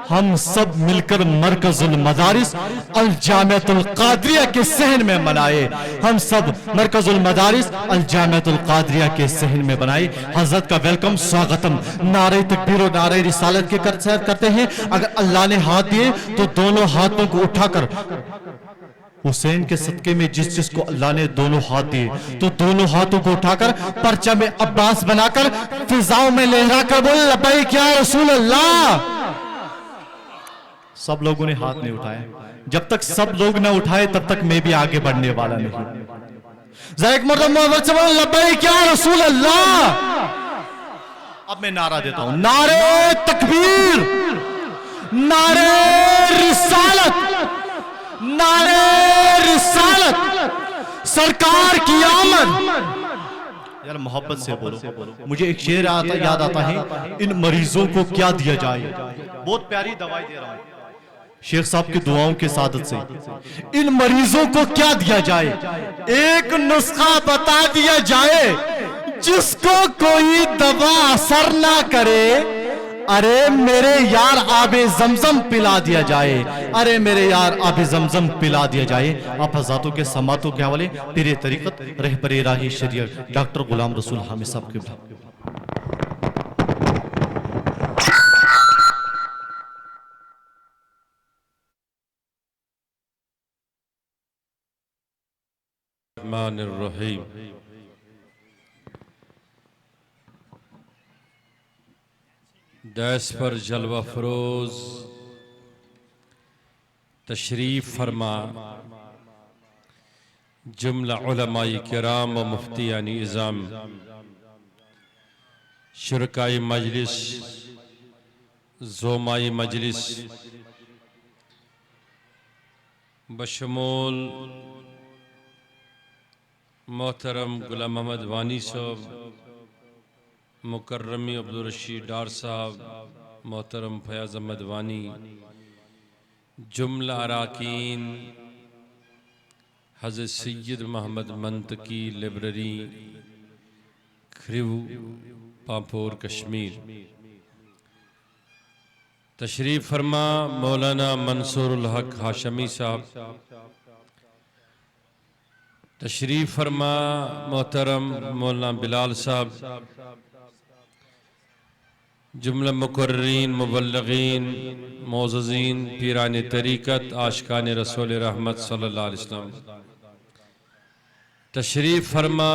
ہم سب مل کر مرکز المدارس الجامعۃ القادریہ کے صحن میں منائے. ہم سب مرکز المدارس الجامعۃ القادریہ کے صحن میں بنائے. حضرت کا ویلکم سواگتم نعرہ تکبیر و نعرہ رسالت کے کرتے ہیں. اگر اللہ نے ہاتھ دیے تو دونوں ہاتھوں کو اٹھا کر حسین کے صدقے میں جس کو اللہ نے دونوں ہاتھ دیے تو دونوں ہاتھوں کو اٹھا کر پرچم عباس بنا کر فضاؤں میں لہرا کر بول لبیک یا رسول اللہ. سب لوگوں نے ہاتھ نہیں اٹھائے. جب تک سب لوگ نہ اٹھائے تب تک میں بھی آگے بڑھنے والا نہیں. ذرا ایک مرتبہ لبیک یا رسول اللہ. اب میں نعرہ دیتا ہوں. نعرہ تکبیر, نعرہ رسالت, نعرہ رسالت, سرکار کی آمد. یار محبت سے بولو. مجھے ایک شعر یاد آتا ہے, ان مریضوں کو کیا دیا جائے. بہت پیاری دوائی دے رہا ہوں شیخ صاحب کی دعاؤں کے سعادت سے. ان مریضوں کو کیا دیا جائے, ایک نسخہ بتا دیا جائے جس کو کوئی دوا اثر نہ کرے. ارے میرے یار آب زمزم پلا دیا جائے, ارے میرے یار آب زمزم پلا دیا جائے. آپ حضراتوں کے سماعتوں کے حوالے پیر طریقت رہبر راہ شریعت ڈاکٹر غلام رسول حامد صاحب کے الرحمن الرحیم. دائس پر جلوہ فروز تشریف فرما جملہ علماء کرام و مفتیان اعظام, شرکائی مجلس, زومائی مجلس بشمول محترم غلام محمد وانی صاحب, مکرمی عبدالرشید ڈار صاحب, محترم فیاض احمد وانی, جملہ اراکین, حضرت سید محمد منطقی لائبریری کھریو پامپور کشمیر. تشریف فرما مولانا منصور الحق ہاشمی صاحب. تشریف فرما محترم مولانا بلال صاحب. جملہ مقررین, مبلغین, معززین, پیران طریقت, عاشقان رسول رحمت صلی اللہ علیہ وسلم. تشریف فرما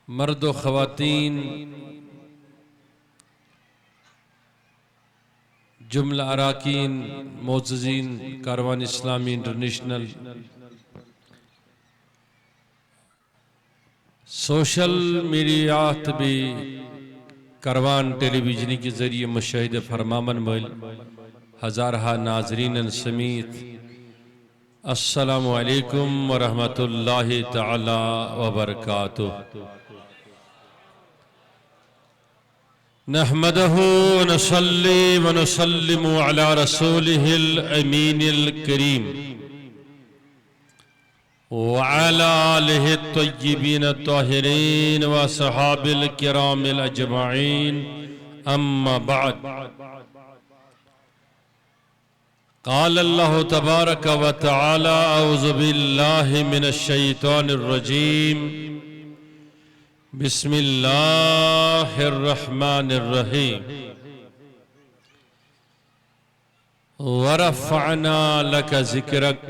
مرد و خواتین, جملہ اراکین, معززین, کاروان اسلامی انٹرنیشنل, سوشل میڈیا بھی کاروان ٹیلی ویژن کے ذریعے مشاہدہ فرمامن مل ہزارہ ناظرین سمیت السلام علیکم ورحمۃ اللہ تعالی وبرکاتہ. نحمده ونصلي ونسلم على رسوله الأمين الكريم وعلى آله الطيبين الطاهرين وصحاب الكرام الأجمعين. أما بعد, قال الله تبارك وتعالى أعوذ بالله من الشيطان الرجيم بسم اللہ الرحمن الرحیم. ورفعنا لك ذکرک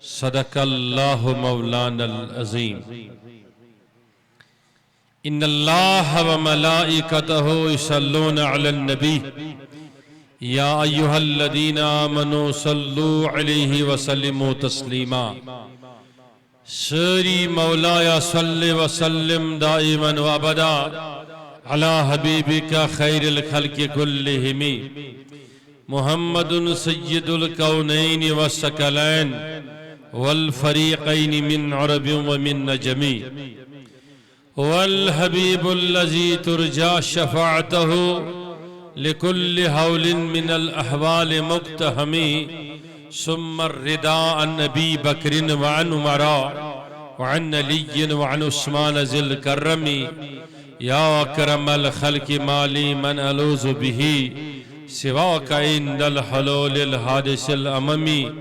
صدق اللہ مولانا العظیم. ان اللہ وملائکتہ یصلون علی النبی یا ایہا الذین آمنوا صلوا علیہ وسلموا تسلیما. سری مولایا صلی وسلم دائما وابدا علی حبیبک خیر الخلق کلہم محمد سید الکونین والثقلین والفریقین من عرب ومن نجم والحبیب الذی ترجى شفاعته لكل حول من الاحوال مقتحم ثم الرداء عن ابی بکر وعن عمر وعن علي وعن عثمان ذي الكرم يا أكرم الخلق مالي من ألوذ به سواك عند الحلول الحادث الأممي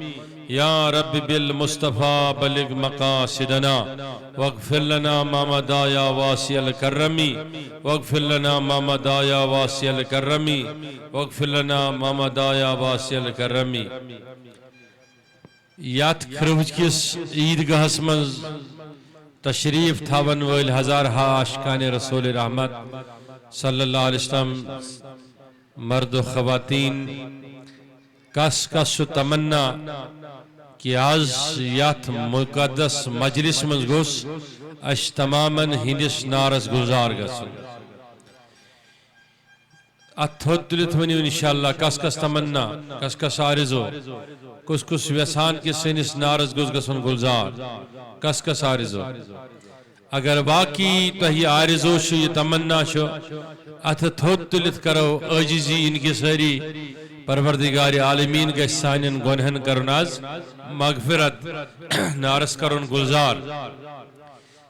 يا رب بالمصطفى بلغ مقاصدنا واغفر لنا ما مضى يا واسع الكرم واغفر لنا ما مضى يا واسع الكرم واغفر لنا ما مضى يا واسع الكرم یات کھروج کس عیدگاہس من تشریف تھاون ول ہزارہا عاشقان رسول رحمت صلی اللہ علیہ وسلم مرد و خواتین کس کس تمنا کہ آز یات مقدس مجلس من گوس اش تماماً ہندس نارس گزار گسن اتھوت تلت ونیو انشاءاللہ کس کس تمنا کس کس آرزو کس کس ویسان کے سنس نارس گوز گسن گلزار کس کس آرزو اگر باقی تہی آرزو شو یہ تمنا شو اتھوت تلت کرو عجزی ان کی سری پروردگار عالمین کے سانین گنہن کرن آز مغفرت نارس کرن گلزار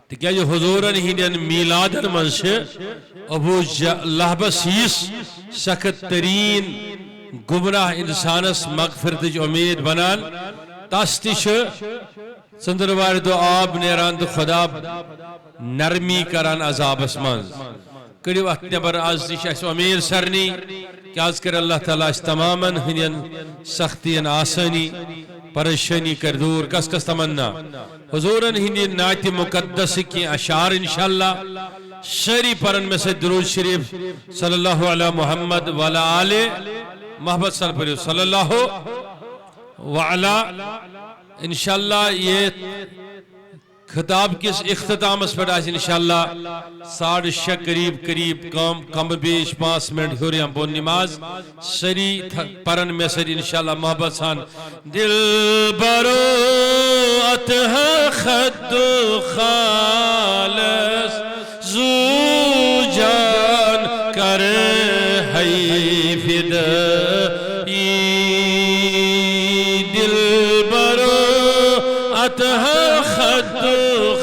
تکیہ جو حضورن ہندین میلادن منشے ابو لہبس ہیس سخت ترین گمراہ انسانس مغفرت جو امید بنان تاستش سندروار دو آب نیران دو خدا نرمی کران عذاب اسمانز کریو اتنبر آز دیش ایسو امیر سرنی کہ آز کر اللہ تعالیٰ اس تماماً ہنین سختین آسانی پریشانی کر دور کس کس تمنا حضورن ہنین نایت مقدس کی اشعار انشاءاللہ شری پرن میں سے درود شریف صلی اللہ علیہ محمد وعلا آلہ محمد صلی اللہ وعلا انشاءاللہ یہ خطاب کس اختتام اس پر آج انشاءاللہ 6:30 قریب کم بیش 5 منٹ ہو رہی ہم بون نماز سری پرن میں سری انشاءاللہ محبت سان دل برو اتہ خد خالص زو جان کر ہے فدائی دل برو اتہ خد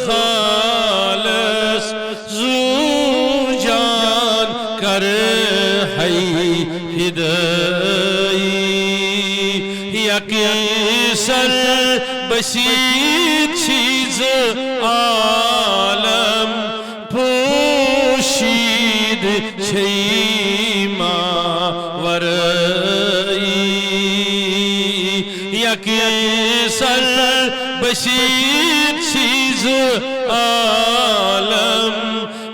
خالص زو جان کر ہے فدائی یکی سر بسیط چیز عالم پوشید چھیما ورائی یکی سر بسیط چیز عالم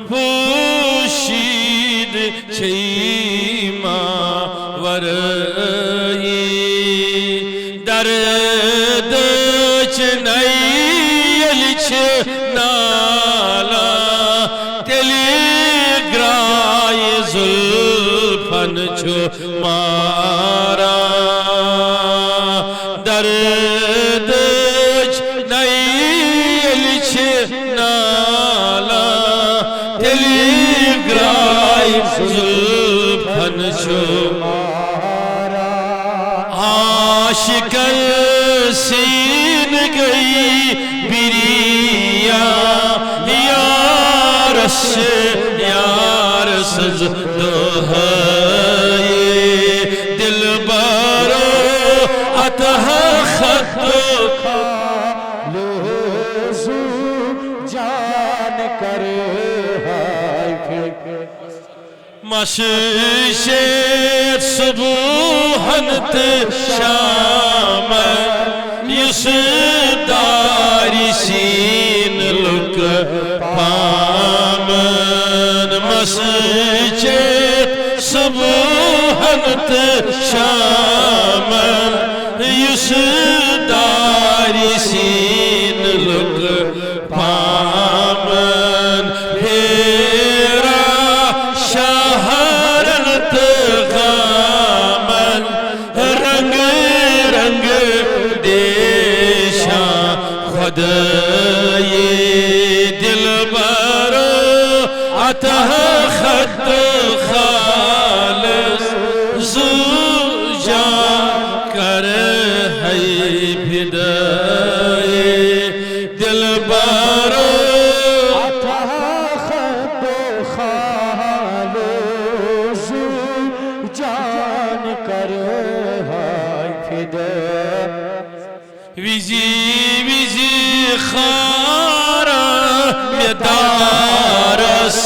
پوشید چھیما ورائی درد چنیل نالا تلی گرائی زلفن چھو مارا درد چنیل نالا تلی گرائی زلفن چھو مارا عاشق سین گئی بریا یار سز دہائی دل بارو اتہ خط لوزو جان کر مشیشت صبحنت شام یس داری سین لک پامن مسجد صبحنت شام یس داری سین لک پامن ہیرا شہرنت غامن رنگ رنگ دیشاں خدای دل برو اتہ خط خالص زو جان کر ہے فدائی دل برو ویزی ویزی خارا میدارس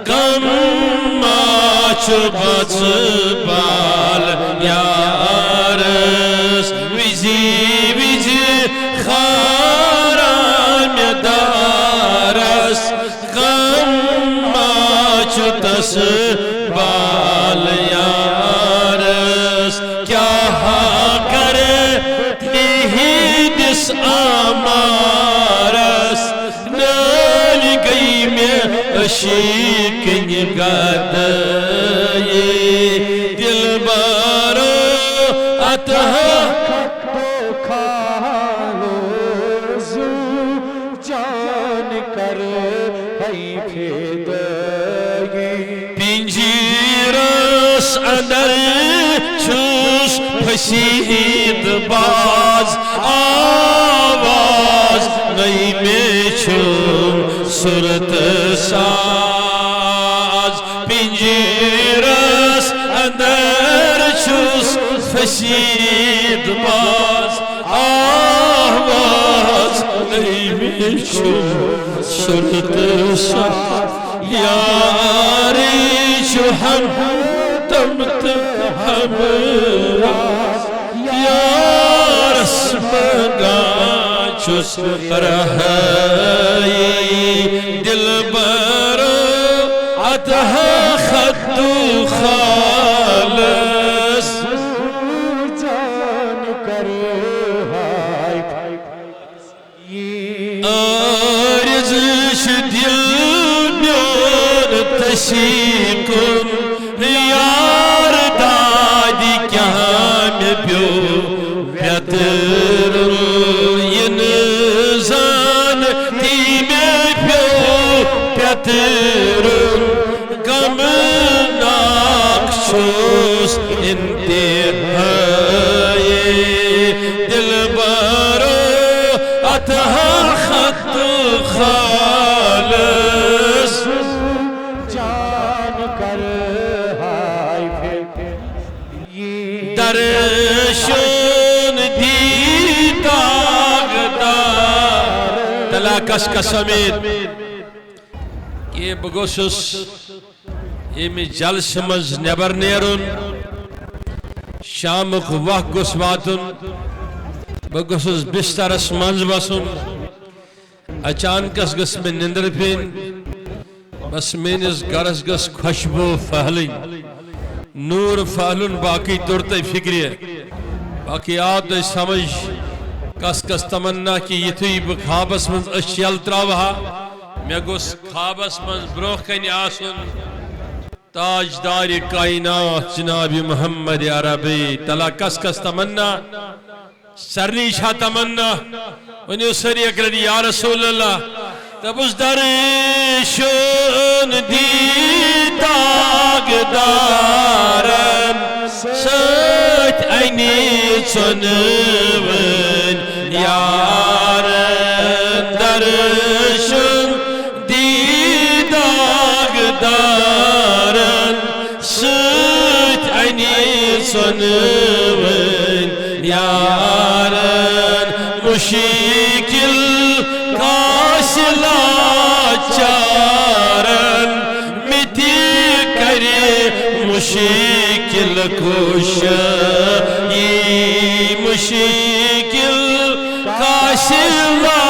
کم ماچ بچ بال یارس ویزی ویزی خارا میدارس کم ماچ تس بال یارس کیا کرے دس آمارس نال گئی میں اشیکن گدائی دل بارو اتہا کھالو زو جان کر ہی پھیدائی پنجیرس اندر چھوس پھسید باز آواز نئی میں چھوم صورت ساز پنجیرس اندر چھوس پھسید باز آواز نئی میں چھوم صورت ساز یاری جو ہم تم ہم یارس مگا چس رہائی دل برو اتہ خط خالص جان کر ہائی آرزش دل میون تشیکن یار دادی کیا میں پیو بیتر ینزان تی میں پیو بیتر کم ناکشوس انتہائی دل بارو اتہا خط خالص جان کر ہائی درشن دی داغدار تلاکش کا سمید یہ بگوشس یہ میں جلس مز نبر نیرن شامک وقت گس واتن بگوشس بسترس منز بسن اچانکس گس میں نندر پین بس مینس گرس گس خوشبو پھہلن نور پھہلن باقی ترتے فکریہ باقی آت سمجھ کس کس تمنا کی یتھوی بخابس من اشیل تراوہا میں گوس خوابس من بروخ کنی آسن تاجدار کائنات جناب محمد عربی تلا کس کس تمنا سرنی شاہ تمنا ونیو سری اکرد یا رسول اللہ تب اس درشن دی داغدارن سچ اینی چنون یارن درشن دی داغدارن سچ اینی چنون یارن مشکل کاسلا چارن مٹی کرے مشکل کشائی مشکل کاسلا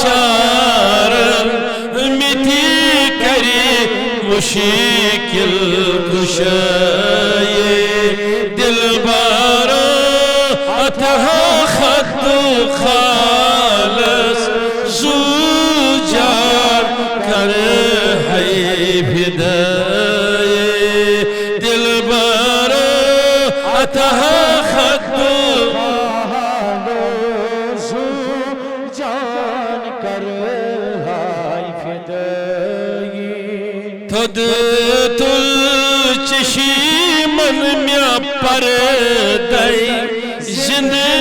چارن مٹی کرے مشکل کشائی دل بارو اتہا خط خالص زو جان کر ہے فدائی دل بارو اتہا خط زو جان کر ہائی فدائی تھد تل چشی من میں پردائی زندے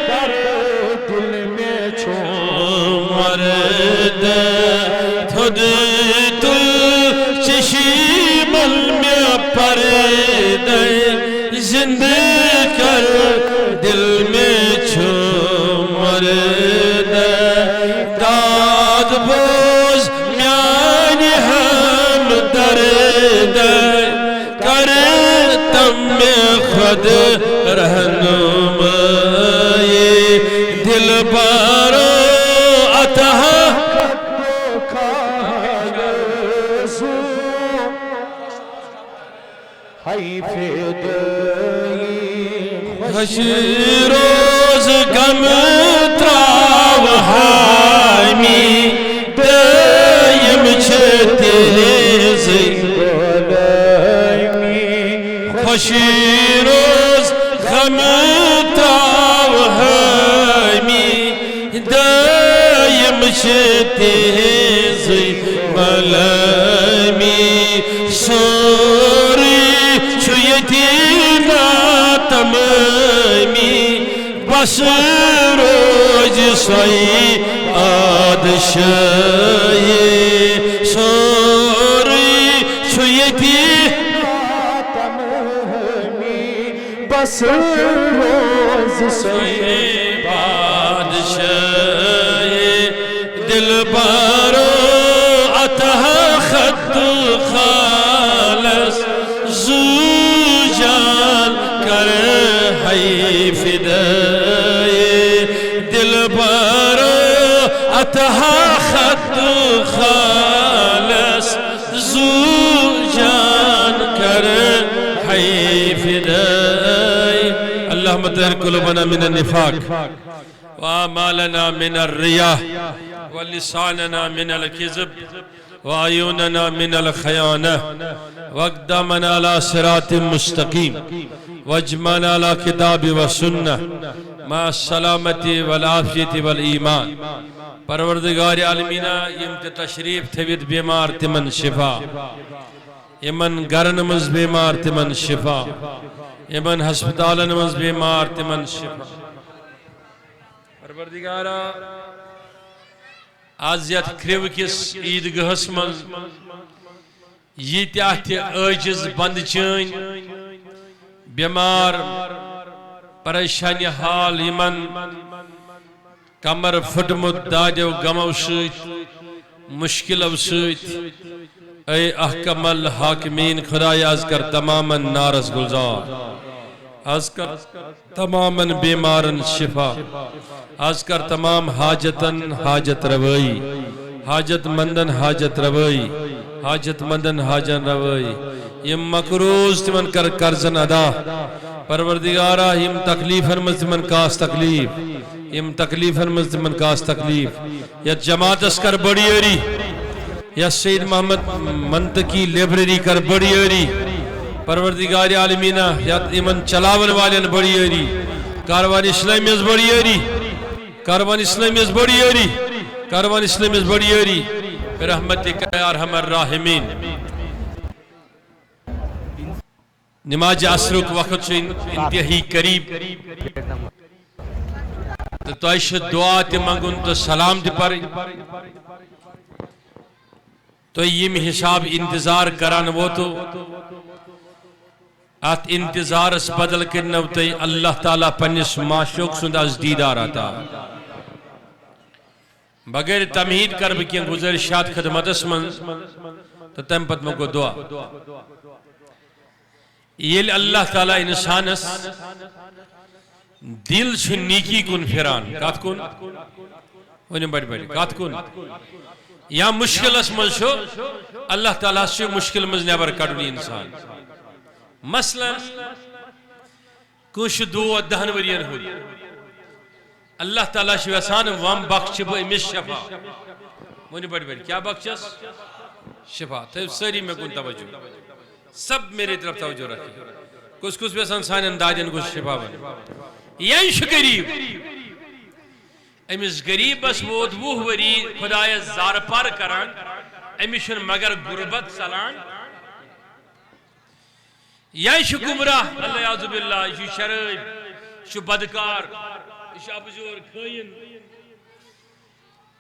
کر دل میں مرد تھد تل چشی من میں پردائی زندے کر دل میں hay fedayı خوشی روز غم تراو حامی دایم چھ تیزی خوشی روز غم تراو حامی دایم چھ تیزی ملامی سوری چھویتی تمامی بس روز سوئی آدشائی سوری چھویتی تمامی بس روز سوئی آدشائی دل بارو عطا خط خالص زو جان کر ہے فدائے دل بارو عطا خط خالص زو جان کر ہے فدائے اللہم طہر قلوبنا من النفاق وآمالنا من الرياء ولساننا من الكذب وعيوننا من الخيانة واقدامنا على صراط مستقيم واجمعنا على كتاب وسنة مع السلامة والعافية والإيمان پروردگار عالمینہ یم تشریف تھویت بیمار تمن شفا یمن گرن مز بیمار تمن شفا یمن ہسپتالن مز بیمار تمن شفا پروردگارا آز یت کریو کس عیدگاہس من یہ عاجز بند چین بیمار پریشانی حال یمن کمر پھٹمت دادیو غمو سۭتۍ مشکلو سۭتۍ اے احکم الحاکمین خدای از کر تماماً نارس گلزار از کر تماماً بیمارن شفا از کر تمام حاجتن حاجت روائی حاجت مندن حاجت روائی حاجت مندن حاجت روائی یم مقروض تمن کر قرضن ادا پروردگارا یم تکلیفن مز تمن کاس تکلیف یم تکلیفن مز تمن کاس تکلیف یا جماعت اس کر بڑی اری یا سید محمد منطقی لیبریری کر بڑی اری پروردگار عالمینہ یا ایمن چلاون والین بڑی اری کاروان اسلامی از بڑی اری کاروان اسلامی از بڑی اری کاروان اسلامی از بڑی اری برحمتک یا ارحم الراحمین نماز عصرک وقت سے انتہائی قریب تو ایش دعا تی منگن تو سلام تی پر تو یم حساب انتظار کران وہ تو ات انتظار اس بدل کرنو تی اللہ تعالیٰ پنیس معشوق سند از دیدار آتا بغیر تمہید کر بکین گزرشات خدمت اسمن تو تم پت مگو دعا یہ اللہ تعالیٰ انسان اس دل چھ نیکی کن پھران کات کن ونی بڑی بڑی کات کن یا مشکل اس من شو اللہ تعالیٰ سے مشکل مز نیبر کڑنی انسان مثلا کش دو دہن ورین ہوئی اللہ تعالیٰ سے ویسان وام بخش بو امیش شفا ونی بڑی بڑی کیا بخشس شفا تو سری میں کن توجہ سب میرے طرف توجہ رکھیں کس کس ویسان سانن دادین کس شفا بن ینش غریب امس غریبس ووت وہ وری خدای زار پار کران امشن مگر غربت سلان ینش گمراہ اللہ یعوذ باللہ یہ شراب یہ بدکار یہ ابزور کھین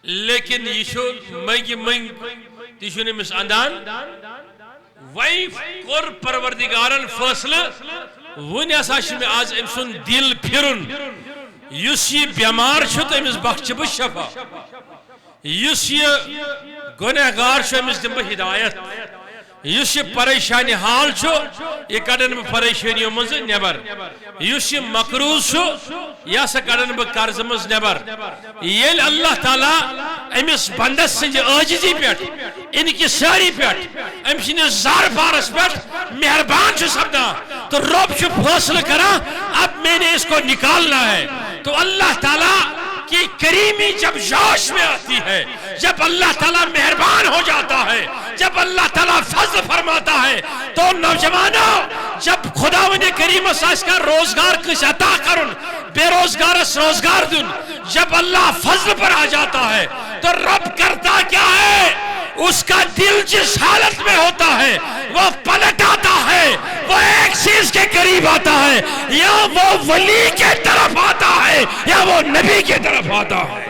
لیکن یہ شو منگی منگ تیشو نمس اندان ویف کور پروردگارن فاصلہ ونی اساش میں آج امسن دل پھرن یس یہ بیمار چھو تو امس بخش بہ شفا یس یہ گنہگار چھو امس دم بہ ہدایت یس پریشانی حال چھو یہ کڑن بہ پریشانیوں مز نبر یس مقروض چھو یہ سا کڑن بہ قرض مز نبر یل اللہ تعالیٰ امس بندس سنج عاجزی پیٹ انکساری پیٹ ام سن زار بارس پیٹ مہربان چھ سپدان تو رب چھ فیصلہ کرا اب میں نے اس کو نکالنا ہے. تو اللہ تعالیٰ کی کریمی جب جوش میں آتی ہے، جب اللہ تعالیٰ مہربان ہو جاتا ہے، جب اللہ تعالیٰ فضل فرماتا ہے، تو نوجوانوں جب خداوند کریم اس کا روزگار کس عطا کرن بے روزگار روزگار دن، جب اللہ فضل پر آ جاتا ہے تو رب کرتا کیا ہے؟ اس کا دل جس حالت میں ہوتا ہے وہ پلٹ آتا ہے، وہ ایک چیز کے قریب آتا ہے، یا وہ ولی کے طرف آتا ہے یا وہ نبی کے طرف آتا ہے.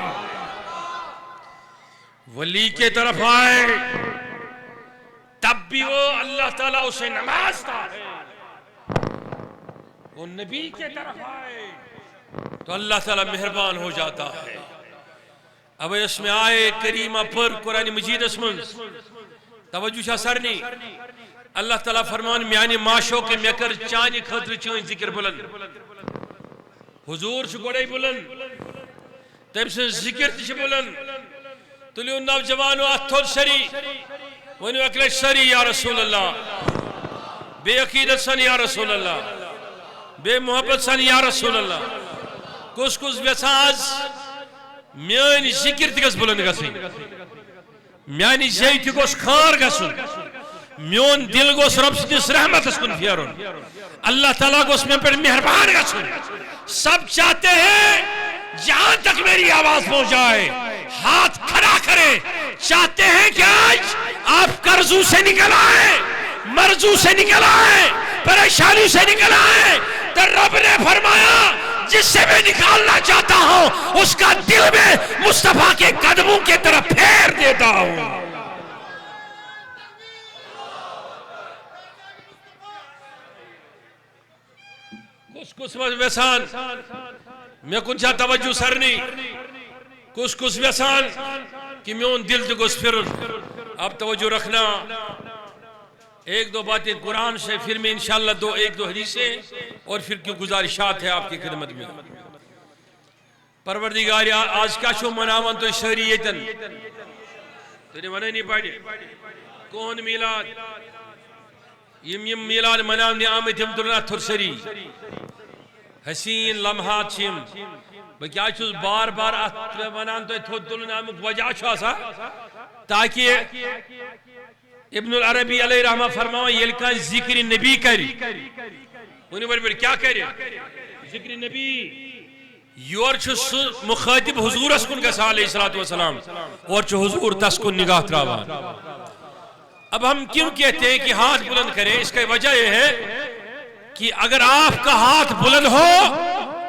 ولی کے طرف آئے تب بھی وہ اللہ تعالیٰ اسے نمازتا ہے، وہ نبی کے طرف آئے تو اللہ تعالیٰ مہربان ہو جاتا ہے. اب اس میں آئے کریمہ پر قرآن مجید اسمن توجہ شاہ سرنی اللہ تعالیٰ فرمان میانی معاشو کے میکر چانی خطر چین ذکر بلند حضور شکوڑے بلند تم سے ذکر تیش بلند تلیو نوجوانو اتھول سری ونیو اکلش سری یا رسول اللہ، بے عقیدت سن یا رسول اللہ، بے محبت سن یا رسول اللہ. کس کس ویساز میانی ذکر تکس بلند گسن، میانی زیت گوش خار گسن، میون دل گوش رب سنس رحمت اس کن پھیرون، اللہ تعالیٰ گوش میں پر مہربان گسن. سب چاہتے ہیں جہاں تک میری آواز پہنچ جائے ہاتھ کھڑا کرے، چاہتے ہیں کہ آج آپ قرضوں سے نکل آئے، مرضوں سے نکل آئے، پریشانی سے نکل آئے. تو رب نے فرمایا جس سے میں نکالنا چاہتا ہوں اس کا دل میں مصطفیٰ کے قدموں کے طرف پھیر دیتا ہوں. کس ویسان میں کنچا توجہ سرنی کس ویسان کہ میون دل تو گوش پھر. اب توجہ رکھنا، ایک دو باتیں قرآن سے، پھر میں انشاءاللہ ایک دو حدیثیں اور پھر کی گزارشات ہے آپ کی خدمت میں. پروردگار آج کیا شو مناون تو شہری یتن تو نے منع نہیں پڑی کون میلاد یم میلاد مناونے آمد ہم درنا تھرسری حسین لمحات چھم بکیا چھوز بار بار منان تو تھود دلن آمد وجہ چھو آسا تاکہ ابن العربی علیہ رحمہ فرماؤں یہ لکھا ذکر نبی کری انہیں بڑی کیا کری ذکر نبی یور چھو مخاطب حضور اسکن کا علیہ السلام اور چھو حضور تسکن نگاہ تراوان. اب ہم کیوں کہتے ہیں کہ ہاتھ بلند کریں؟ اس کا وجہ یہ ہے کہ اگر آپ کا ہاتھ بلند ہو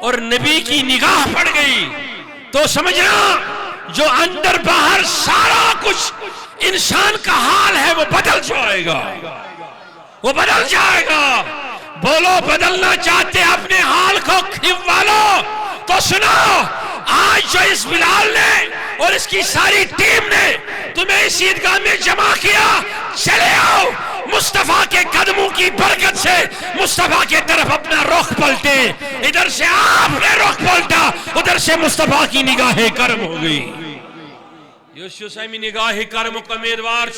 اور نبی کی نگاہ پڑ گئی تو سمجھنا جو اندر باہر سارا کچھ انسان کا حال ہے وہ بدل جائے گا، وہ بدل جائے گا. بولو بدلنا چاہتے اپنے حال کو کھنوالو تو سنو، آج جو اس بلال نے اور اس کی ساری ٹیم نے تمہیں اس عیدگاہ میں جمع کیا، چلے آؤ مصطفیٰ کے قدموں کی برکت سے مصطفیٰ کے طرف اپنا رخ پلٹے. ادھر سے آپ نے رخ پلٹا، ادھر سے مصطفیٰ کی نگاہ کرم ہو گئی. یوسف سامی نگاہ کرم کا امیدوار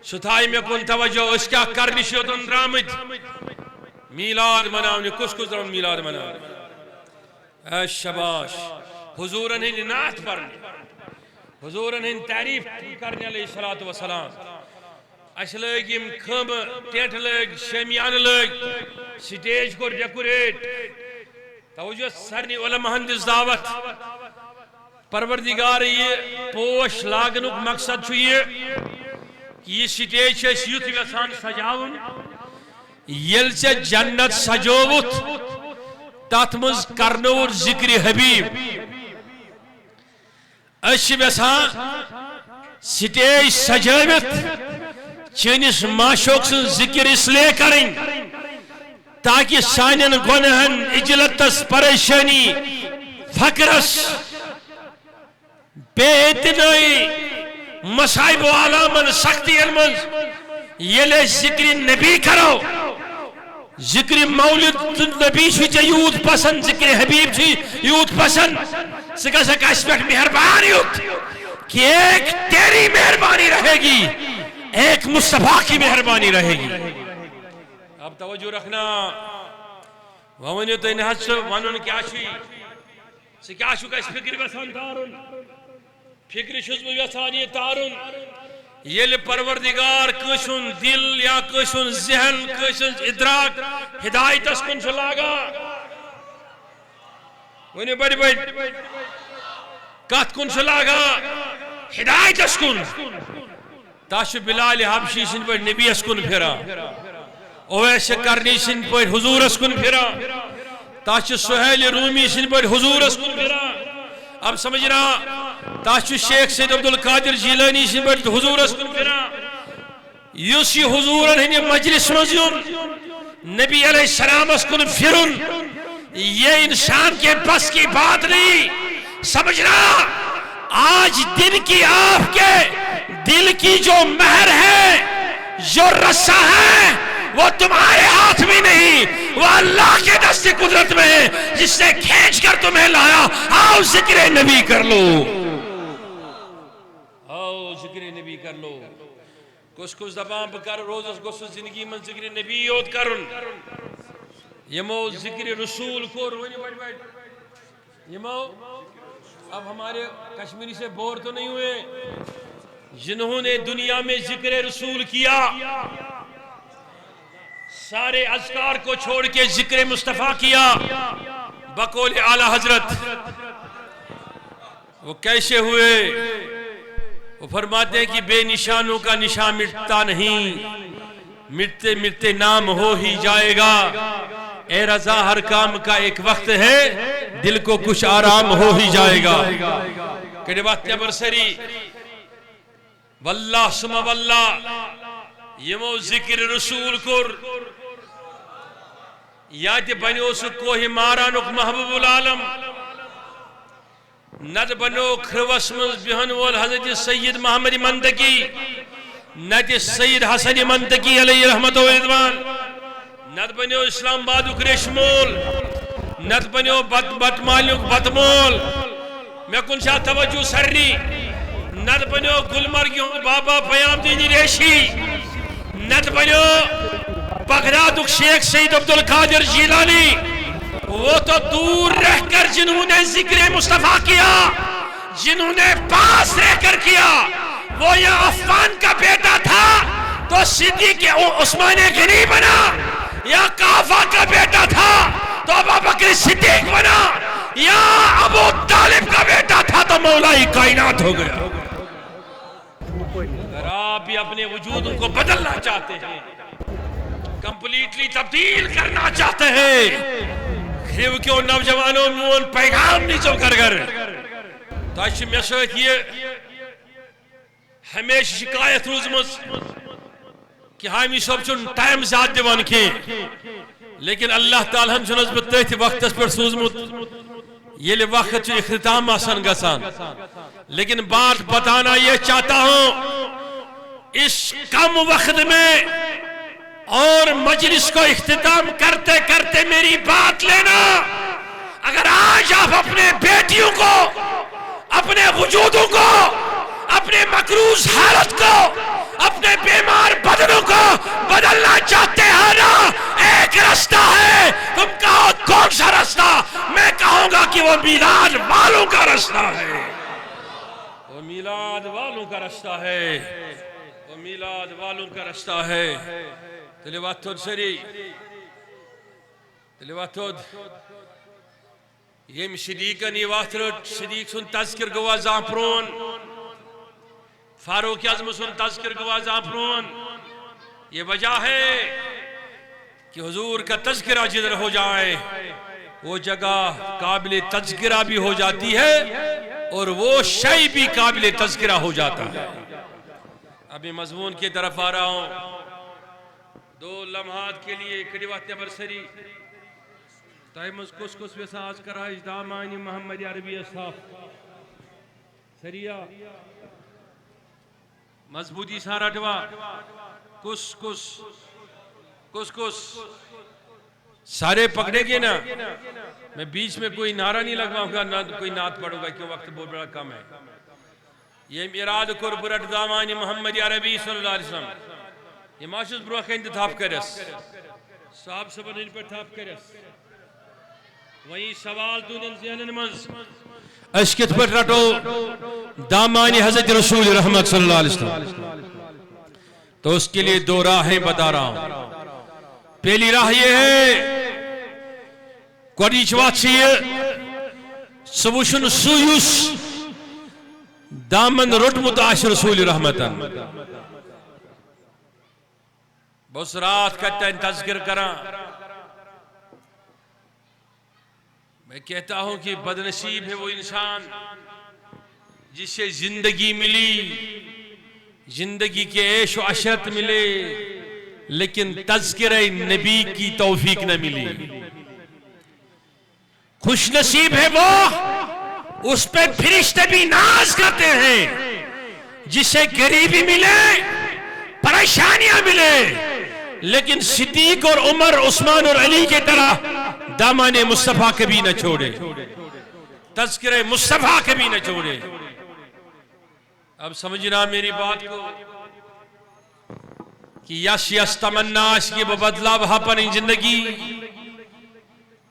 ستائی میں کن توجہ اس کیا کرنی شدن درامد میلاد مناونے کس درامد میلاد مناونے اے شباش حضورن ہی نعت پڑھنے حضورن ہی تعریف کرنے علیہ السلام. اس لگ یم کھم ٹینٹ لگ شمیان لگ سٹیج کو ڈیکوریٹ توجہ سرنی علماء ہندس دعوت. پروردگار یہ پوش لاگنک مقصد چھو یہ کہ یہ سٹیج ہے سیوت ویسان سجاون یل سے جنت سجوت تاتمز کرنور ذکر حبیب اش ویسان سٹیج سجاوت چینس معشوق سے ذکر اس لئے کریں تاکہ سانین گنہن اجلتس پریشانی فقرس بے اتنائی مسائب و علامن سختی علمز یہ لے ذکر نبی کرو ذکر مولد نبی چھ یوت پسند ذکر حبیب چھ یوت پسند سکا اس پہ مہربان یوت کہ ایک تیری مہربانی رہے گی ایک مصطفیٰ کی مہربانی رہے گی اب توجہ رکھنا وہاں تو انہیں حد سے وانون کیا چھی سے کیا چھ کا اس فکر ویسان تارن فکر شزم ویسان یہ تارن یہ پروردگار کشن دل یا کشن ذہن کشن ادراک ہدایت اس کن چلاگا ونی بڑی بڑی کات کن چلاگا ہدایت اس کن تاش بلال حبشی سن پر نبی اس کن پھرا اویس کرنی سن پر حضور اس کن پھرا تاش سہیل رومی سن پر حضور اس کن پھرا اب سمجھ رہا تاش شیخ سید عبدالقادر جیلانی سن پر حضور اس کن پھرا یوسی حضورن ہنی مجلس مزیون نبی علیہ السلام اس کن پھرن یہ انسان کے بس کی بات نہیں سمجھنا آج دن کی آپ کے دل کی جو مہر ہے جو رسہ ہے وہ تمہارے ہاتھ میں نہیں وہ اللہ کے دست قدرت میں ہے جس نے کھینچ کر تمہیں لایا آؤ ذکر نبی کر لو آؤ ذکر نبی کر لو کس کس زبان بکر روز اس کس زندگی من ذکر نبی یود کرن یمو ذکر رسول کو روانی بڑھ بڑھ یمو اب ہمارے کشمیری سے بور تو نہیں ہوئے جنہوں نے دنیا میں ذکر رسول کیا سارے اذکار کو چھوڑ کے ذکر مصطفیٰ کیا بقول اعلی حضرت وہ کیسے ہوئے وہ فرماتے ہیں کہ بے نشانوں کا نشان مٹتا نہیں مٹتے مٹتے نام ہو ہی جائے گا اے رضا ہر کام کا ایک وقت ہے دل کو کچھ آرام ہو ہی جائے گا کہ بات برسری واللہ سما واللہ یمو ذکر رسول کر یا تی بنیو سو کوہ مارانک محبوب العالم ند بنو کھروس منز بہن وال حضرت سید محمد منتقی ند سید حسن منتقی علیہ رحمت و رضوان ند بنیو اسلام بادک ریشمول ند بنیو بط مالیک بطمول میں کن شاہ توجہ سرری ند بنیو گلمرگیوں بابا پیام دینی ریشی ند بنیو بغداد شیخ سید عبدالقادر جیلانی وہ تو دور رہ کر جنہوں نے ذکر مصطفیٰ کیا جنہوں نے پاس رہ کر کیا وہ یا عفان کا بیٹا تھا تو صدیق عثمان غنی بنا یا قافہ کا بیٹا تھا تو ابو بکر صدیق بنا یا ابو طالب کا بیٹا تھا تو مولا کائنات ہو گیا اگر آپ بھی اپنے وجود کو بدلنا چاہتے ہیں کمپلیٹلی تبدیل کرنا چاہتے ہیں خیو کیوں نوجوانوں مون پیغام نیچو کر تاچھ میں سویت یہ ہمیشہ شکایت روزمز کہ ہامی سب چون ٹائم زیاد دیوان کی لیکن اللہ تعالیٰ ہم چون نسبت تیتی وقت اس پر سوزمت یہ لئے وقت چون اختتام آسان گسان لیکن بات بتانا یہ چاہتا ہوں اس کم وقت میں اور مجلس کو اختتام کرتے کرتے میری بات لینا اگر آج آپ اپنے بیٹیوں کو اپنے وجودوں کو اپنے مقروض حالت کو اپنے بیمار بدنوں کو بدلنا چاہتے ہیں نا ایک رستہ ہے تم کہو کون سا رستہ میں کہوں گا کہ وہ میلاد والوں کا رستہ ہے وہ میلاد والوں کا رستہ ہے وہ میلاد والوں کا رستہ ہے تلیواتود سری تلیواتود یم صدیقن یہ واترد صدیق سن تذکر گوا زامپرون فاروق اعظم سن تذکر گوا زامپرون یہ وجہ ہے کہ حضور کا تذکرہ جدھر ہو جائے وہ جگہ قابل تذکرہ بھی ہو جاتی ہے اور وہ شئی بھی قابل تذکرہ ہو جاتا ہے ابھی مضمون کی طرف آ رہا ہوں دو لمحات کے لیے کڑی وقت برسری تائمز کس کس ویساز کرائش دامانی محمد عربی اصحاب سریعہ مضبوطی سان رٹوا کس کس کس کس سارے پکڑے گے نا میں بیچ میں کوئی نعرہ نہیں لگواؤں گا نہ کوئی نعت پڑھوں گا کیوں وقت بہت بڑا کم ہے یہ میراد قربرت دامانی محمد عربی صلی اللہ علیہ وسلم یہ معاشر بروخ انتخاب کرس صاحب سبن ان پر تھاپ کرس وہیں سوال دونن ذہنن منز اشکت پر رٹو دامانی حضرت رسول رحمت صلی اللہ علیہ وسلم تو اس کے لیے دو راہیں بتا رہا ہوں پہلی راہ یہ ہے گۄڈنِچ وَتھ چھِ یہِ سُہ وٕچھُن سُہ یُس دامن روٚٹمُت آسہِ رسول رحمتن بہٕ اوسُس رات کتٮ۪ن تذکر کران میں کہتا ہوں کہ بدنصیب ہے وہ انسان جسے زندگی ملی زندگی کے عیش و عشرت ملے لیکن تذکرہ نبی کی توفیق نہ ملی خوش نصیب ہے وہ اس پہ فرشتے بھی ناز کرتے ہیں جسے غریبی ملے پریشانیاں ملے لیکن صدیق اور عمر عثمان اور علی کے طرح دامان مصطفیٰ کبھی نہ چھوڑے تذکرہ مصطفیٰ کبھی نہ چھوڑے اب سمجھنا میری بات کو کہ یس یس تمنا اس کی بدلا وہاں پر زندگی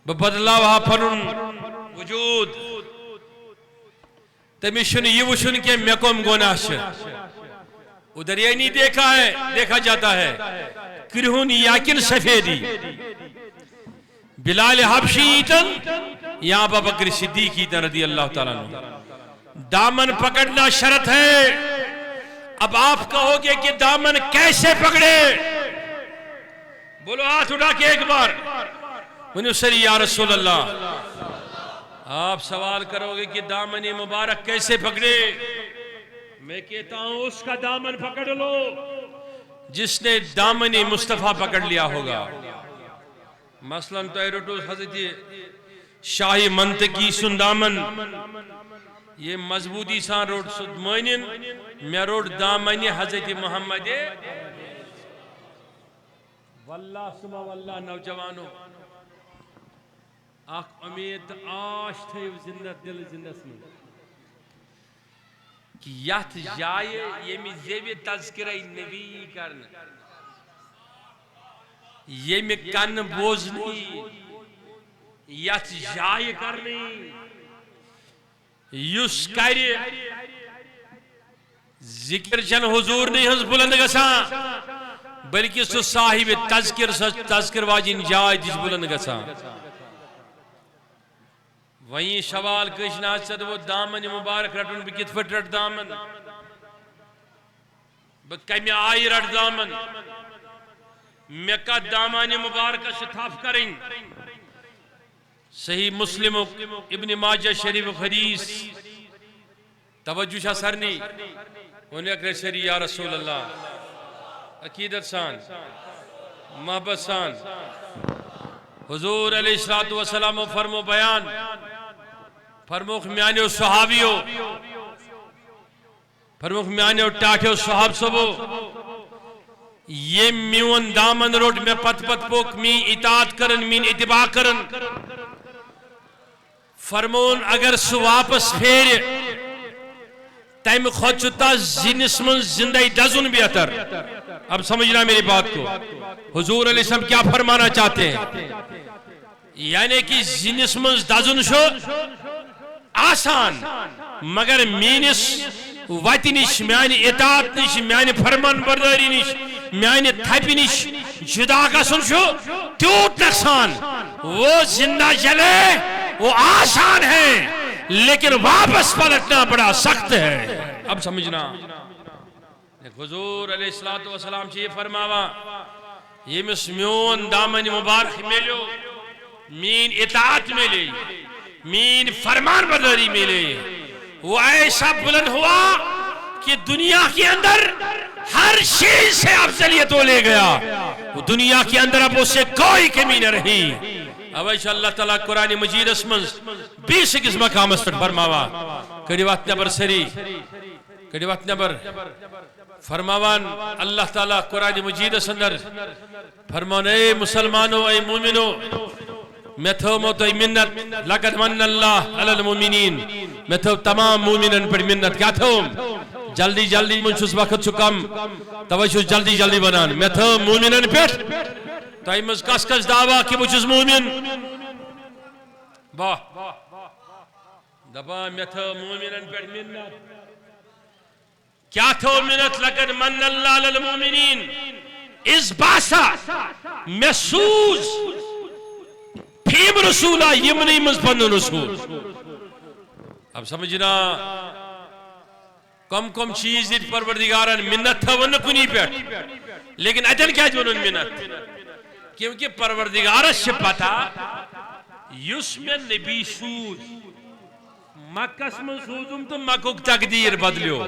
بدلا وہاں پر وجود تمیشن یہ وشن کے میکم گوناش ادھر یہ نہیں دیکھا ہے دیکھا جاتا ہے کرہون یاکن سفیدی بلال حبشی ایتن یا ابو بکر صدیق ایتن رضی اللہ تعالیٰ عنہ دامن پکڑنا شرط ہے اب آپ کہو گے کہ دامن کیسے پکڑے بولو ہاتھ اٹھا کے ایک بار منو سری یا رسول اللہ آپ سوال کرو گے کہ دامن مبارک کیسے پکڑے میں کہتا ہوں اس کا دامن پکڑ لو جس نے دامن مصطفیٰ پکڑ لیا ہوگا مثلاً تو ایروٹو حضرت شاہی منطقی سن دامن یہ مضبوطی سان روڈ سد مینن میں روڈ دامن حضرت محمد واللہ سما واللہ نوجوانو اخ امید آش تھے زندہ دل زندہ سن کہ یت جائے یہ میں زیوی تذکرہ نبی کرنا یہ میں کن بوزنی یت جائے کرنی یس کری ذکر چن حضور نہیں ہنس بلند گسان بلکہ سو صاحب تذکر واجن جائے جس بلند گسان وہیں سوال کشنا صد وہ دامن مبارک رٹن بکت فٹ رٹ دامن بکمی آئی رٹ دامن میں کا دامان مبارک شتاف کریں صحیح مسلم ابن ماجہ شریف حدیث توجہ شاہ سرنی انہیں اکرر شریع یا رسول اللہ عقیدت سان محبت سان حضور علیہ السلام فرمو بیان فرموخ میانے و صحابیو فرموخ میانے و ٹاٹے و صحاب سبو یہ میون دامن روٹ میں پت پت پوک مین اطاعت کرن مین اتباع کرن فرمون اگر سو واپس پھیر تیم خود چتا زینس من زندہ دزن بیتر اب سمجھنا میری بات کو حضور علیہ السلام کیا فرمانا چاہتے ہیں یعنی کہ زینس من دزن شو آسان مگر مینس وتی نش میانی اطاعت نش میانی فرمان برداری نش میانی تھپی نش جدا گسن شو تیوت نقصان وہ زندہ جلے وہ آسان ہے لیکن واپس پلٹنا بڑا سخت ہے اب سمجھنا حضور علیہ السلام سے یہ فرماوا یہ مسمیون دامن مبارک ملو مین اطاعت ملے مین فرمان برداری ملے وہ ایسا بلند ہوا کہ دنیا کے اندر ہر چیز سے افضلیت وہ لے گیا وہ دنیا کے اندر اب اسے کوئی کمی نہ رہی اب ایسا اللہ تعالیٰ قرآن مجید اسمنز 20 مقام اس پر فرماوا کریوات نبر سری کریوات نبر فرماوان اللہ تعالیٰ قرآن مجید اندر فرمان اے مسلمانو اے مومنو میں تھومو تو منت لقد من اللہ علی المومنین میں تھو تمام مومنن پر منت کیا تھوم جلدی جلدی منشوس وقت چکم توجہ جلدی جلدی بنان میں تھو مومنن پر تو ایمز کس کس دعویٰ کی منشوس مومن باہ دبا میں تھو مومنن پر منت کیا تھو منت لقد من اللہ علی المومنین اس باسا محسوس پھیم رسولہ یمنی مزپن رسول اب سمجھنا کم کم چیز دیت پروردگاران منت تھا ون کنی پیٹ لیکن اتن کیا جونن منت کیونکہ پروردگارش سے پتا یس میں نبی سوز مکس من سوزم تو مکوک تقدیر بدلیو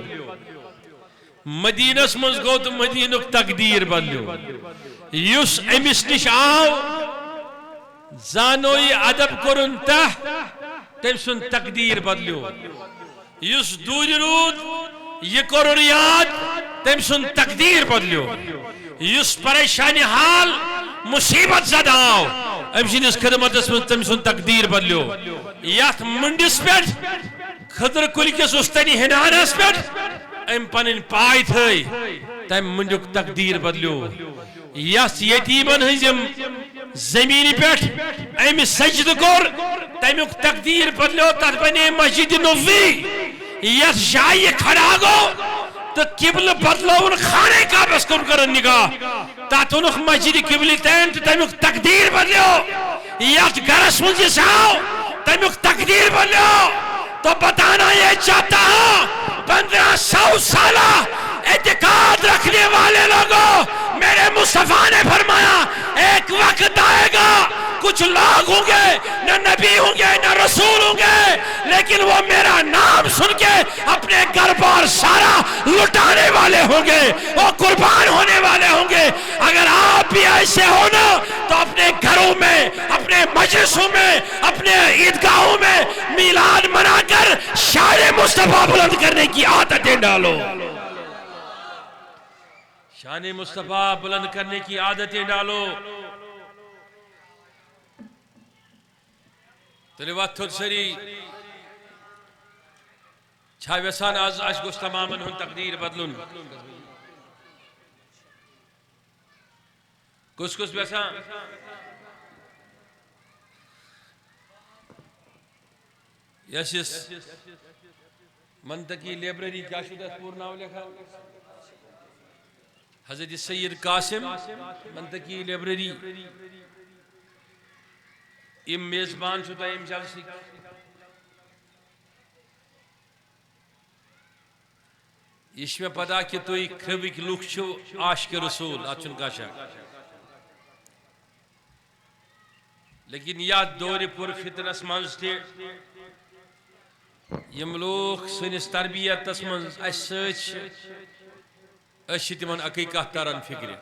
مدینس من گو تو مدینک تقدیر بدلیو یس امس نش آو زانوی ادب کرن تہ تم سن تقدیر بدلیو یس دور رود یہ کرن یاد تم سن تقدیر بدلیو یس پریشانی حال مصیبت زد آو ام سنس خدمت تم سن تقدیر بدلیو یات منڈس پیٹ خضر کل کس استنی ہنانس پیٹ ام پنن پائی تھئی تم منڈک تقدیر بدلیو یس یتیمن ہزم زمینی پیٹ ایم سجد کور تمیک تقدیر بدلیو تر بنے مسجد نبوی یس جائی کھڑا گو تو قبل بدلون خانے کعبہ کن کرن نگاہ تاتونک مسجد قبل تین تو تمیک تقدیر بدلیو یس گرس منجی ساو تمیک تقدیر بدلیو تو بتانا یہ چاہتا ہوں 1500 سالہ اعتقاد رکھنے والے لوگوں میرے مصطفیٰ نے فرمایا ایک وقت آئے گا کچھ لوگ ہوں گے نہ نبی ہوں گے نہ رسول ہوں گے لیکن وہ میرا نام سن کے اپنے گھر بار سارا لٹانے والے ہوں گے وہ قربان ہونے والے ہوں گے اگر آپ بھی ایسے ہو نا تو اپنے گھروں میں اپنے مجلسوں میں اپنے عیدگاہوں میں میلاد منا کر شان مصطفیٰ بلند کرنے کی عادتیں ڈالو شان مصطفیٰ بلند کرنے کی عادتیں ڈالو تلیوات تھوڑ سری چھائی ویسان آج گوشت تماماً ہن تقدیر بدلن کس ویسان یشس منطقی لیبریری کیا شدہ پور ناو لکھا حضرت سید قاسم منطقی لیبریری ام میزبان شدہ ام جلسی اس میں پتا کہ تو ایک کھربک لوگ چھو عاشق رسول آچن کا شک لیکن یا دور پر فتنس منز تھے یم لوگ سنس تربیت تس منز اسچ تمن عقیقہ تران فکر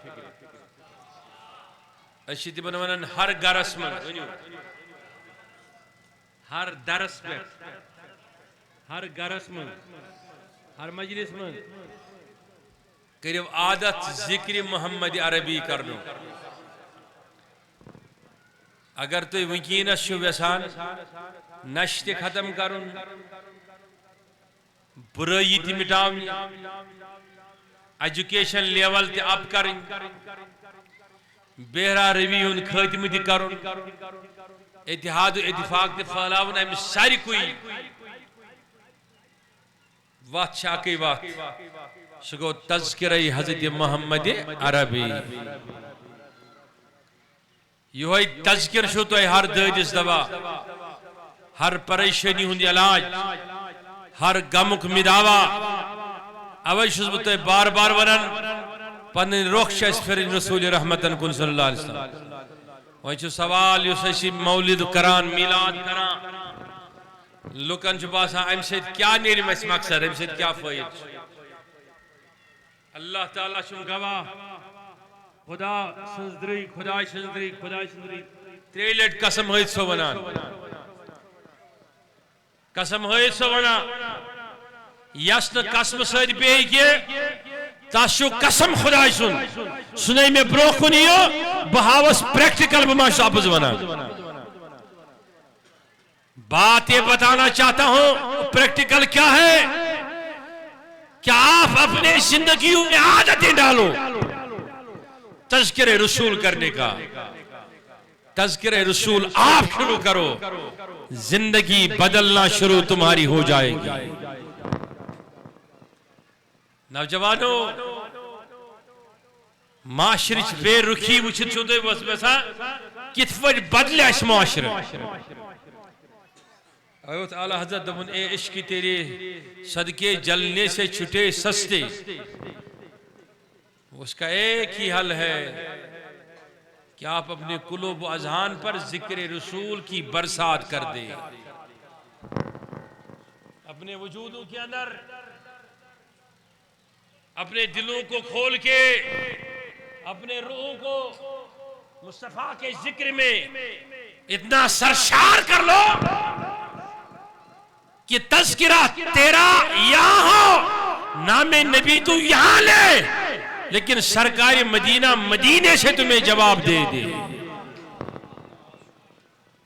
تمن ونان ہر گرس من ہر درس پہ ہر گرس من ہر مجلس من کریو عادت ذکر محمد عربی کرنو اگر تو ونکینس چھو ویسان نشت ختم کرن برائی تی مٹاون ایجوکیشن لیول تی اپ کرن بہرا رویون خاتم تی کرن اتحاد و اتفاق تی پھیلاون ایم ساری کوئی وقت شاکی وقت سگو تذکرہ حضرت محمد عربی یہ تذکر شو تو ہر دادس دوا ہر پریشانی ہندی علاج ہر غمک مداوا اوے چھس بہ تہ بار بار ونان پن رخ چھس پھرن رسول رحمتن کن صلی اللہ علیہ وسلم وۄنۍ چھُ سوال یُس أسۍ مولد کران میلاد کران لُکن چھُ باسان امہِ سۭتۍ کیٛاہ نیرِ اَسہِ مقصد امہِ سۭتۍ کیٛاہ فٲیدٕ چھُ اللہ تعالیٰ چھُم گواہ خدا سٕنٛز درٕے خداے سٕنٛز درٕے خداے سٕنٛز درٕے ترٛیٚیہِ لٹہِ قسم ہٲیِتھ سۄ ونان قسم ہٲیِتھ سۄ ونان یس نہٕ قسمہٕ سۭتۍ بیٚیہِ کینٛہہ تاسو قسم خدا سن سنے میں برو کنیو بہاوس پریکٹیکل بماشو آپس بنا بات یہ بتانا چاہتا ہوں پریکٹیکل کیا ہے کہ آپ اپنے زندگیوں میں عادتیں ڈالو تذکر رسول کرنے کا تذکر رسول آپ شروع کرو زندگی بدلنا شروع تمہاری ہو جائے گی نوجوانوں معاشرچ بے رخی وچھت چھو دے بس بسا کت وجہ بدلے اس معاشرہ اوت اعلی حضرت دبن اے عشق تیرے صدقے جلنے سے چھٹے سستے اس کا ایک ہی حل ہے کہ آپ اپنے قلوب و اذہان پر ذکر رسول کی برسات کر دیں اپنے وجودوں کے اندر اپنے دلوں کو کھول کے اپنے روحوں کو مصطفیٰ کے ذکر میں اتنا سرشار کر لو کہ تذکرہ تیرا یہاں ہو نام نبی تو یہاں لے لیکن سرکار مدینہ مدینے سے تمہیں جواب دے دے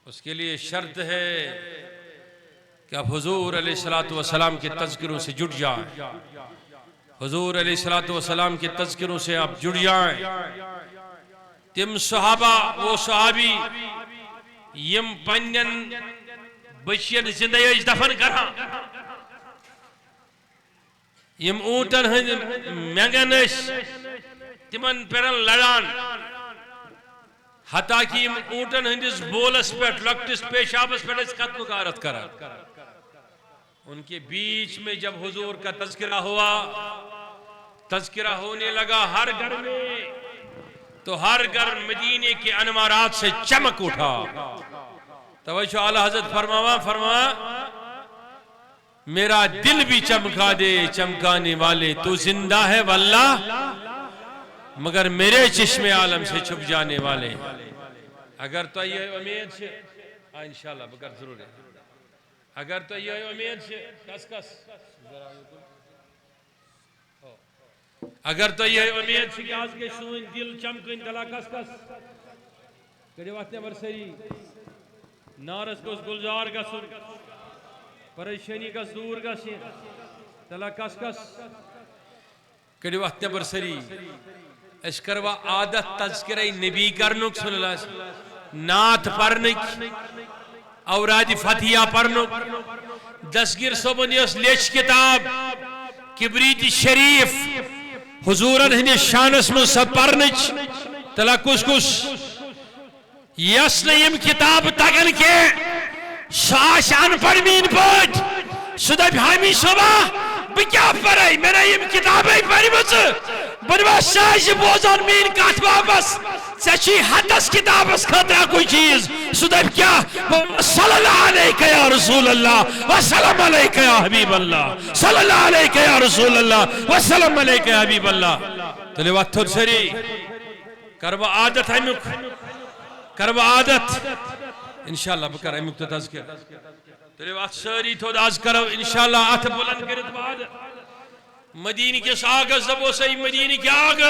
اس کے لیے شرط ہے کہ آپ حضور علیہ السلام کے تذکروں سے جڑ جائیں حضور علیہ السلام کے تذکروں سے آپ جڑ جائیں تم صحابہ وہ صحابی یم پنین بچین زندگی دفن کرا یم اونٹن ہند مینگنش تمن پرن لڑان حتیٰ کہ یم اونٹن ہندس بولس پیٹ لکٹس پیشابس پیٹ اس قتل غارت کرا ان کے بیچ میں جب حضور کا تذکرہ ہوا تذکرہ ہونے لگا ہر گھر میں تو ہر گھر مدینے کے انوارات سے چمک اٹھا توجہ اعلی حضرت فرماوا میرا دل بھی چمکا دے چمکانے والے تو زندہ ہے واللہ مگر میرے چشم عالم سے چھپ جانے والے اگر تو یہ امید سے انشاءاللہ بگر ضرور ہے اگر تو یہ امید سے کس اگر تو یہ امید سے کہ آج کے سوئن دل چمکن دلا کس کڑی وقت برسری نارس گوز گلزار گسن پریشانی گس دور گسن دلا کس کڑی وقت برسری اس کروا عادت تذکرہ نبی کرنک صلی اللہ علیہ وسلم نات پرنک اوراد فتحیہ پرنک دستگیر صبح اس لیچ کتاب کبریت شریف حضورن ہندی شانس من سب پرنچ تلا کس یس نیم کتاب تگن کے ساش ان پڑمین پوٹ سدب ہمی صبح بکیا پڑھائی میں نے یم کتابیں پڑھی مجھ بنوا ساش بوزان مین کات واپس سچی حدث کتابس خطرہ کوئی چیز سدب کیا صلی اللہ علیہ یا رسول اللہ وسلم علیہ یا حبیب اللہ صلی اللہ علیہ یا رسول اللہ وسلم علیہ یا حبیب اللہ تلی وقت تھر سری کروا عادت ہمک کروا عادت انشاءاللہ بکر ہمک تو تذکر تلی وقت سری تو داز کرو انشاءاللہ آتھ بلند کرت بعد مدینی کے ساگ زبو سی مدینی کے آگ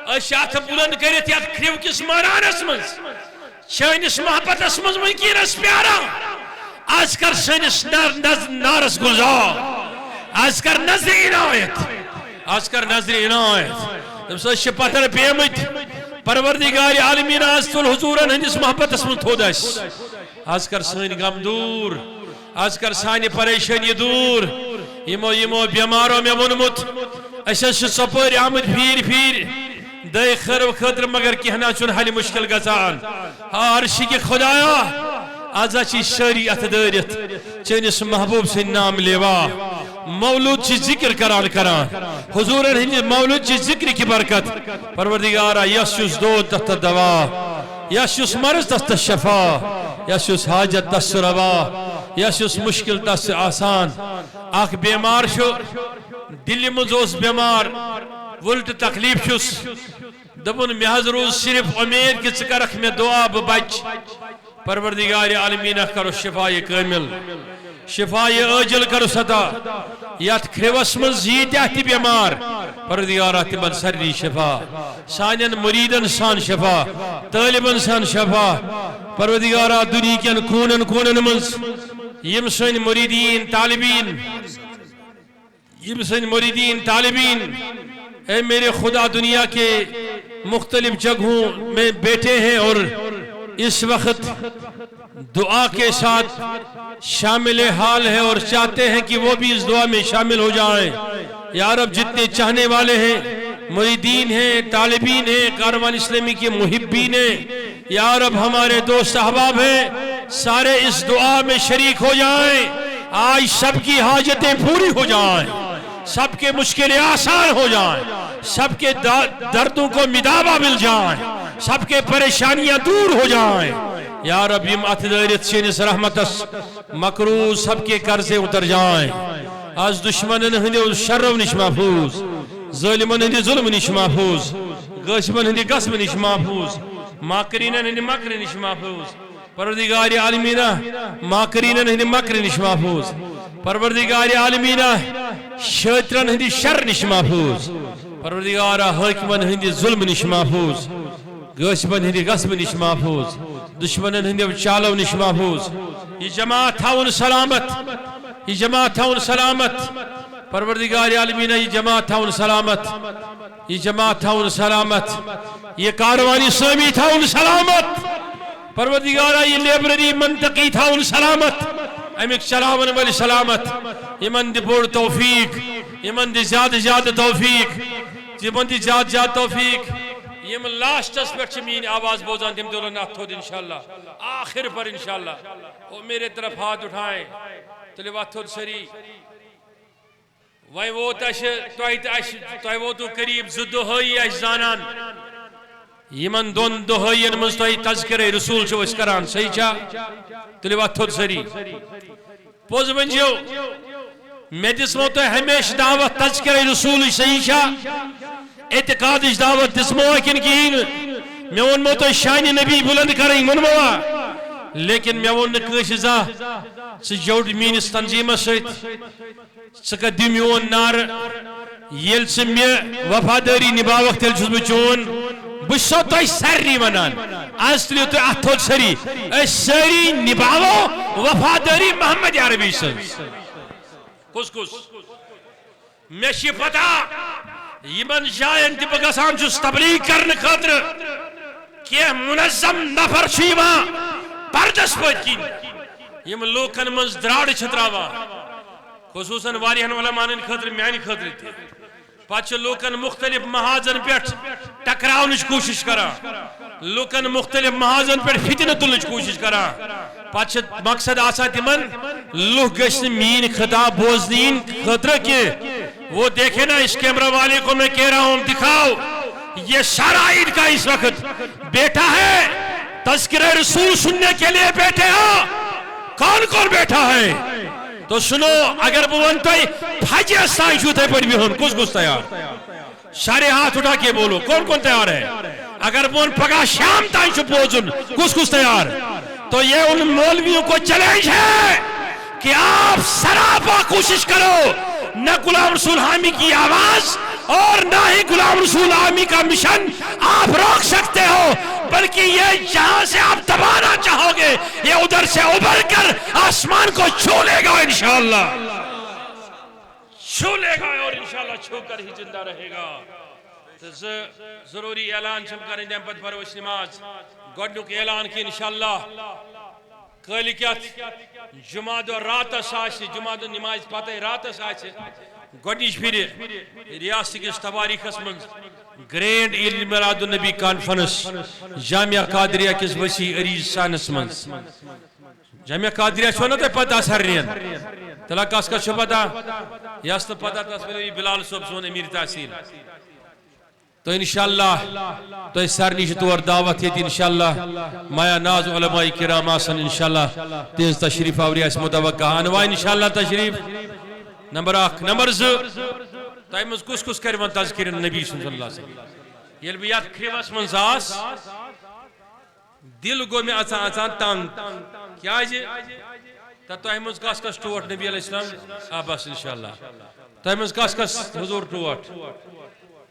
اشیات بلند کرت یاد کریو کس ماران اسمز شاینس محبت اسمز منکین اس پیارا آج کر شاینس نارس گلزار آج کر نظر عنایت آج کر نظر عنایت تم سو شپاتر پیمت پروردگار عالمین آج تول حضورن ہندس محبت اسمز تھودش آج کر سین غم دور آج کر سانی پریشانی دور یمو بیماروں میں ونمت اسے سپور آمد پھیر دے خرو خطر مگر کہنا چون حلی مشکل گزان عرشی کے خدایا آزا چی شریعت دارت چینس محبوب سے نام لیوا مولود چی ذکر کران حضور مولود چی ذکر کی برکت پروردگارا یسوس دود تحت دوا یسوس مرض تحت شفا یسوس حاجت تحت روا یسوس مشکل تحت آسان آخ بیمار شو دلی مزوس بیمار ولٹ تکلیف شس دبن محض روز صرف امید کہ چکرخ میں دعا بچ پروردگار عالمین کرو شفاء کامل شفاء عاجل کرو ستا یت کھریوس من زیتہ تہ بیمار پروردگارہ تمن سارنی شفا سانین مریدن سان شفا طالبن سان شفا پروردگارہ دنیا کین کونن کونن منز یم سن مریدین طالبین اے میرے خدا دنیا کے مختلف جگہوں میں بیٹھے ہیں اور اس وقت دعا کے ساتھ شامل حال ہے اور چاہتے ہیں کہ وہ بھی اس دعا میں شامل ہو جائیں. یا رب جتنے چاہنے والے ہیں مریدین ہیں طالبین ہیں کاروان اسلامی کے محبین ہیں یا رب ہمارے دوست احباب ہیں سارے اس دعا میں شریک ہو جائیں. آج سب کی حاجتیں پوری ہو جائیں سب کے مشکلیں آسان ہو جائیں سب کے دردوں کو مداوا مل جائیں سب کے پریشانیاں دور ہو جائیں یا رب یم اتھ دٲرِتھ سٲنِس رحمتس مقروض سب کے قرضے اتر جائیں آج دشمنن ہندیو شرو نش محفوظ ظالمن ہندی ظلم نش محفوظ غاصبن ہندی غصب نش محفوظ ماکرینن ہندی مکر نش محفوظ پروردگار عالمینہ ماکرینن ہندی مکر نش محفوظ پروردگار عالمینہ شیطرن ہندی شر نش محفوظ پروردگارہ حاکمن ہندی ظلم نش محفوظ غاصبن ہندی غصب نش محفوظ دشمنن ہندی چالو نش محفوظ یہ جماعت تھاون سلامت یہ جماعت تھاون سلامت پروردگار عالمینہ یہ جماعت تھاون سلامت یہ جماعت تھاون سلامت یہ کاروانی اسلامی تھاون سلامت پروردگارہ یہ لیبرری منطقی تھاون سلامت امیک چلاون والی سلامت یمن دی بوڑ توفیق یمن دی زیادہ توفیق یمن دی زیادہ توفیق یم لاسٹس پہ میری آواز بوزان تم دولن اتھ تھود انشاءاللہ آخر پر انشاءاللہ وہ میرے طرف ہاتھ اٹھائیں تلو اتھ تھود سری وی ووت تہ ووتو قریب زٕ دۄہٲیی اَسہِ زانان یمن دون دۄہٲیین منٛز تۄہہِ تذکرے رسول چھو أسۍ کران صحیح چھا تلو اتھ تھود سری پوٚز ؤنزیو مےٚ دِژمو تۄہہِ ہمیشہٕ دعوت تذکرے رسول صحیح چھا اعتقادش دعوت دسمو کن کہین میں ونمو تو شان نبی بلند کریں ونموا لیکن میں ون کش زہ جوڑ مینس تنظیم ست ثہ دی میون نار یل ثہ مے وفاداری نباوک تیل چھس بہ چون بہ چھسو تہ سارنی ونان آز تلیو تہ اتھ تھود سری أسۍ ساری نباوو وفاداری محمد عربی سن کس کس مے چھ پتہ یمن جائن تہ بہ گژھان چھس تبلیغ کرنے خاطر کی منظم نفر چھ یوان پردس پت کن یم لوکن مز دراڑ چھ تراوان خصوصاً واریہن علماءن خاطر میانہ خاطر تہ پتہ لوکن مختلف محاذن پہ ٹکراونچ کوشش کران لوکن مختلف محاذن پہ فتنہ تلنچ کوشش کران پتہ مقصد آسان تمن لوگ گژھن مین خطاب بوزنین خاطر کہ وہ دیکھیں نا اس کیمرہ والے کو میں کہہ رہا ہوں دکھاؤ یہ سارا عید کا اس وقت بیٹھا ہے تذکرہ رسول سننے کے لیے بیٹھے ہو کون کون بیٹھا ہے تو سنو اگر وہ ونتو پھاجی استائیں چھوتے پر بھی ہون کس تیار سارے ہاتھ اٹھا کے بولو کون کون تیار ہے اگر وہ پگا شام تائیں چھو پوزن کس تیار تو یہ ان مولویوں کو چیلنج ہے کہ آپ سراپا کوشش کرو نہ غلام رسول حامی کی آواز اور نہ ہی غلام رسول حامی کا مشن آپ روک سکتے ہو بلکہ یہ جہاں سے آپ دبانا چاہو گے یہ ادھر سے ابھر کر آسمان کو چھو لے گا انشاءاللہ چھو لے گا اور انشاءاللہ چھو کر ہی زندہ رہے گا ضروری اعلان چھم کریں دیں پت پروش نماز گوڑنو کے اعلان کی انشاءاللہ کالکیت جمعہ دو رات ساچ جمعہ دو نماز پتہ رات ساچ گوڑنیش پھر ریاستی کے تواریخ اسمن گرینڈ عید میلاد النبی کانفرنس جامعہ قادریہ کس وسیع عریض سانس من جامعہ قادریہ چھونا تو پتہ سرین تلا کاس کا چھو پتہ یاست پتہ تصویر بلال صوب سون امیر تحصیل تو انشاءاللہ تو اس سرنیش طور دعوت ہے انشاءاللہ مایا ناز علماء کرام آسن انشاءاللہ تیز تشریف آوری اس متوقع انواع انشاءاللہ تشریف نمبر 1 نمبر 2 تائمز کس کرمان تذکر نبی صلی اللہ علیہ وسلم یل بیات کھریواس منزاس دل گو میں اچان تنگ کیا جی تۄہہِ منٛز کس کس ٹوٹھ نبی علیہ السلام بس انشاءاللہ تۄہہِ منٛز کس کس حضور ٹوٹھ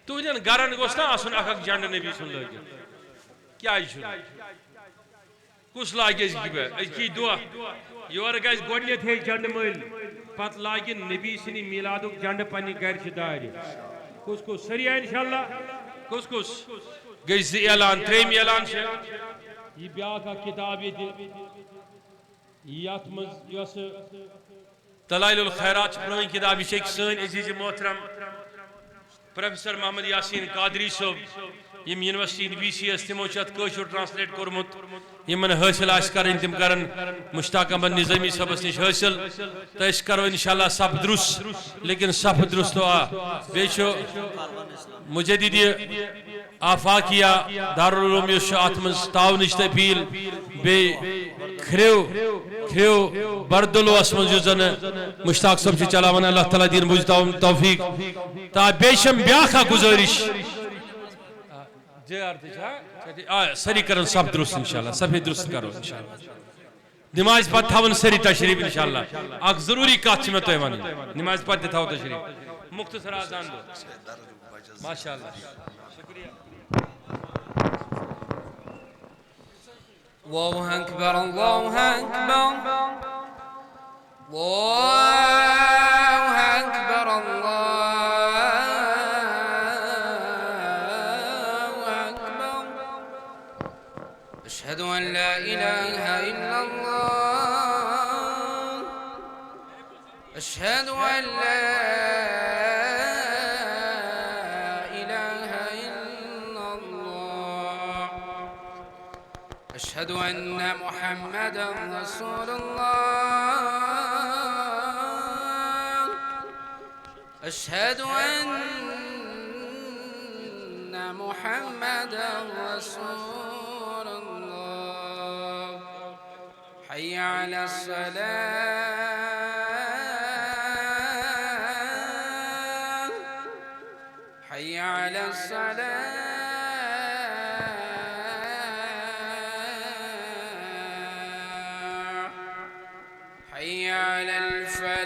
تُہنٛدٮ۪ن گرن گوٚژھ نا آسُن اکھ اکھ جنڈٕ نبی سُنٛد لٲگِتھ کیٛازِ چھُنہٕ کُس لاگہِ أزکی دۄہ یورٕ گژھِ گۄڈٕنٮ۪تھ ہیٚکہِ جنڈٕ مٔلۍ پتہٕ لاگہِ نبی سٕنٛدِ میلادُک جنڈٕ پننہِ گرِ چھِ دارِ کُس کُس سٲری انشاءاللہ کُس کُس گٔے زٕ اعلان ترٛیٚیِم اعلان چھِ یہِ بیٛاکھ اکھ کِتاب ییٚتہِ یتھ منٛز یۄس دلائل الخیرات چھِ پرٛٲنۍ کِتاب یہِ چھِ أکۍ سٲنۍ عزیٖزِ محترم پروفیسر محمد یاسین قادری صٲب یم یونیورسٹی وی سی ایس تمو چھِ اتھ کٲشُر ٹرانسلیٹ کوٚرمُت یمن حٲصِل آسہِ کَرٕنۍ تِم کرن مشتاق احمد نظامی صٲبس نِش حٲصِل تہٕ أسۍ کرو انشاءاللہ صف درست لیکن صف درست بیٚیہِ چھُ مجدد آفاقیہ دارالعلوم یُس چھُ اتھ منٛز تعاونٕچ تپیٖل بیٚیہِ کھرٛیو بردُلوس منٛز یُس زن مشتاق صٲب چھِ چلاوان اللہ تعالیٰ دِیِن مُجھ توفیق تہٕ بیٚیہِ چھَم بیٛاکھ اکھ گُزٲرِش سٲری کرن صف درست انشاءاللہ صفے درست کرو انشاءاللہ نماز پتہٕ تھاون سٲری تشریف انشاءاللہ اکھ ضروٗری کتھ چھِ مےٚ تۄہہِ ونٕنۍ نماز پتہٕ تہِ تھاو تشریف مختصر آزان دو ماشاء اللہ شکریہ الله أكبر الله أكبر الله أكبر الله أكبر أشهد أن لا إله إلا الله أشهد أن لا أشهد أن محمدا رسول الله أشهد أن محمدا رسول الله حي على الصلاة حي على الصلاة حي على الفلاح